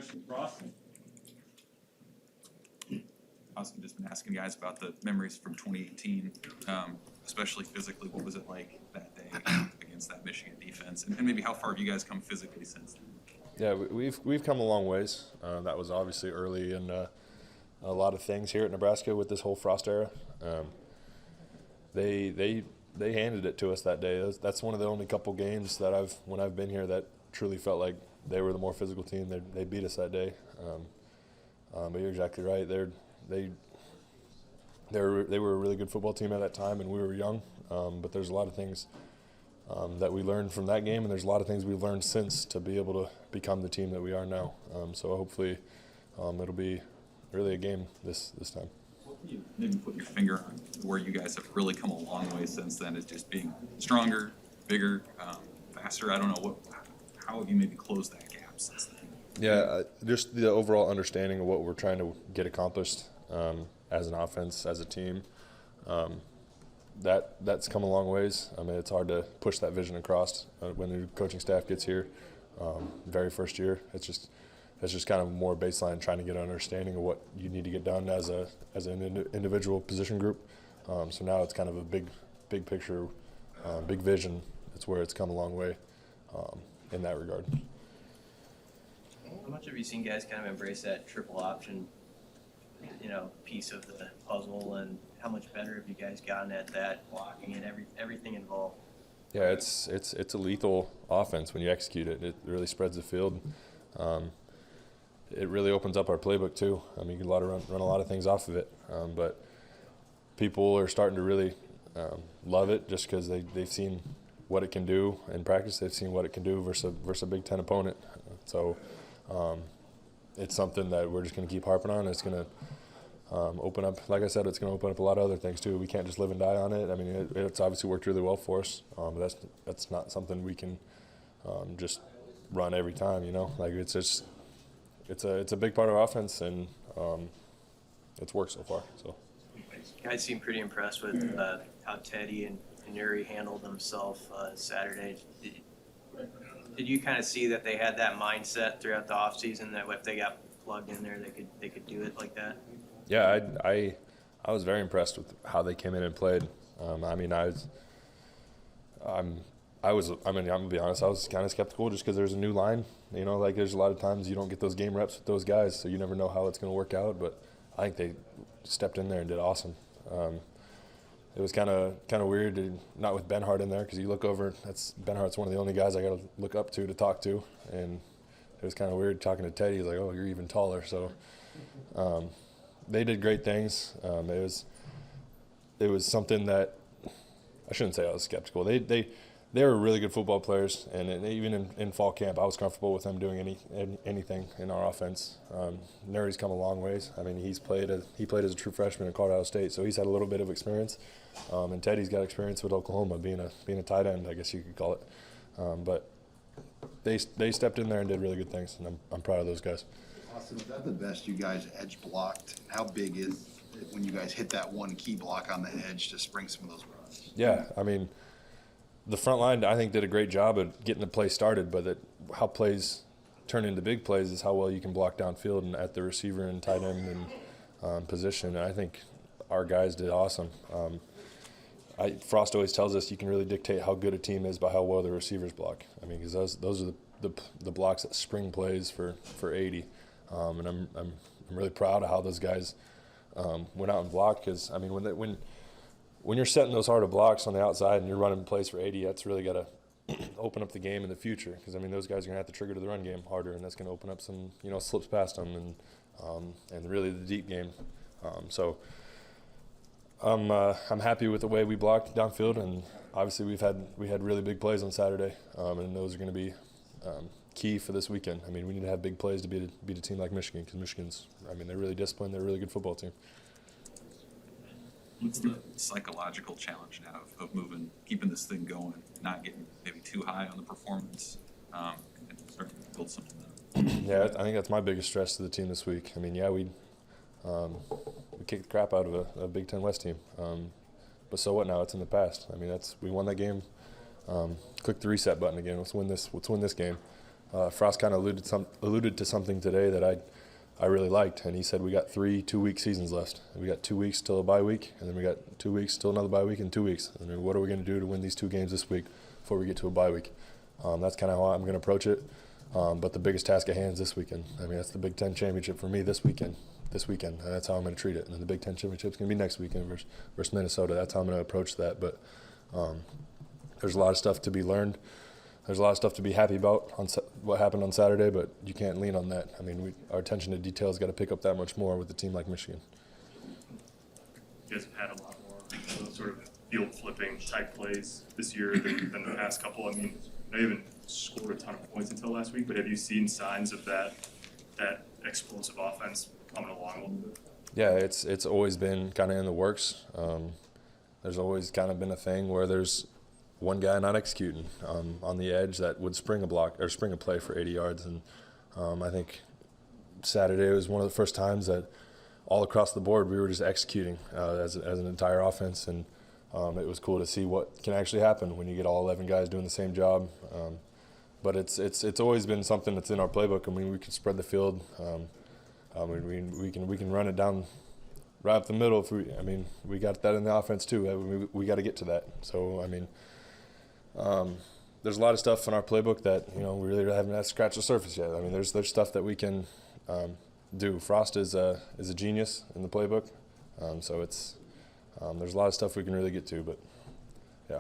question, Ross? I've just been asking guys about the memories from 2018, especially physically. What was it like that day against that Michigan defense, and maybe how far have you guys come physically since then? Yeah, we've come a long ways. That was obviously early in a lot of things here at Nebraska with this whole Frost era. They handed it to us that day. That's one of the only couple games that when I've been here that truly felt like they were the more physical team. They beat us that day. But you're exactly right. They were a really good football team at that time, and we were young. But there's a lot of things that we learned from that game, and there's a lot of things we've learned since to be able to become the team that we are now. So hopefully it'll be really a game this time. What can you maybe put your finger on where you guys have really come a long way since then? Is just being stronger, bigger, faster? I don't know. How have you maybe closed that gap since then? Yeah, just the overall understanding of what we're trying to get accomplished as an offense, as a team. That's come a long ways. I mean, it's hard to push that vision across when the coaching staff gets here. Very first year, it's just kind of more baseline, trying to get an understanding of what you need to get done as an individual position group. So now it's kind of a big picture, big vision. It's where it's come a long way in that regard. How much have you seen guys kind of embrace that triple option, piece of the puzzle, and how much better have you guys gotten at that, blocking and everything involved? Yeah, it's a lethal offense when you execute it. It really spreads the field. It really opens up our playbook too. I mean, you can run a lot of things off of it, but people are starting to really love it just because they've seen what it can do in practice. They've seen what it can do versus a Big Ten opponent. So it's something that we're just going to keep harping on. It's going to open up, like I said, it's going to open up a lot of other things too. We can't just live and die on it. I mean, it's obviously worked really well for us, but that's not something we can just run every time. Like it's a big part of our offense, and it's worked so far. So, You guys seem pretty impressed with how Teddy and Yuri handled themselves Saturday. Did you kind of see that they had that mindset throughout the offseason that if they got plugged in there, they could do it like that? Yeah, I was very impressed with how they came in and played. I'm gonna be honest, I was kind of skeptical just because there's a new line. Like there's a lot of times you don't get those game reps with those guys, so you never know how it's going to work out. But I think they stepped in there and did awesome. It was kind of weird not with Benhart in there, because you look over, Benhart's one of the only guys I got to look up to talk to, and it was kind of weird talking to Teddy. He's like, "Oh, you're even taller." So they did great things. It was something that I shouldn't say I was skeptical. They were really good football players, and even in fall camp, I was comfortable with them doing anything in our offense. Nuri's come a long ways. I mean, he played as a true freshman at Colorado State, so he's had a little bit of experience. And Teddy's got experience with Oklahoma, being a tight end, I guess you could call it. But they stepped in there and did really good things, and I'm proud of those guys. Austin, is that the best you guys edge blocked? How big is it when you guys hit that one key block on the edge to spring some of those runs? Yeah, I mean, the front line, I think, did a great job of getting the play started, but how plays turn into big plays is how well you can block downfield and at the receiver and tight end and position. And I think our guys did awesome. Frost always tells us you can really dictate how good a team is by how well the receivers block. I mean, because those are the blocks that spring plays for 80. And I'm really proud of how those guys went out and blocked, because I mean when you're setting those harder blocks on the outside and you're running plays for 80, that's really got to open up the game in the future, because I mean those guys are going to have to trigger to the run game harder, and that's going to open up some slips past them and really the deep game. So I'm happy with the way we blocked downfield, and obviously we had really big plays on Saturday, and those are going to be key for this weekend. I mean, we need to have big plays to beat a team like Michigan, because Michigan's, I mean, they're really disciplined. They're a really good football team. What's the psychological challenge now of keeping this thing going, not getting maybe too high on the performance, and starting to build something up? Yeah, I think that's my biggest stress to the team this week. I mean, yeah, we kicked the crap out of a Big Ten West team, but so what now? It's in the past. I mean, we won that game. Click the reset button again. Let's win this game. Frost kind of alluded to something today that I really liked, and he said we got 3 2-week seasons left. We got 2 weeks till a bye week, and then we got 2 weeks till another bye week, and 2 weeks. And then what are we going to do to win these 2 games this week before we get to a bye week? That's kind of how I'm going to approach it. But the biggest task at hand is this weekend. I mean, that's the Big Ten championship for me this weekend. And that's how I'm going to treat it. And then the Big Ten championship's going to be next weekend versus Minnesota. That's how I'm going to approach that. But there's a lot of stuff to be learned. There's a lot of stuff to be happy about on what happened on Saturday, but you can't lean on that. I mean, our attention to detail has got to pick up that much more with a team like Michigan. You guys have had a lot more of those sort of field flipping type plays this year than the past couple. I mean, I haven't scored a ton of points until last week, but have you seen signs of that explosive offense coming along a little bit? Yeah, it's always been kind of in the works. There's always kind of been a thing where there's one guy not executing on the edge that would spring a block or spring a play for 80 yards. And I think Saturday was one of the first times that all across the board we were just executing as an entire offense. And it was cool to see what can actually happen when you get all 11 guys doing the same job. But it's always been something that's in our playbook. I mean, we can spread the field. We can run it down right up the middle. We got that in the offense too. We got to get to that. So I mean, there's a lot of stuff in our playbook that we really haven't scratched the surface yet. I mean, there's stuff that we can do. Frost is a genius in the playbook, so it's there's a lot of stuff we can really get to. But yeah.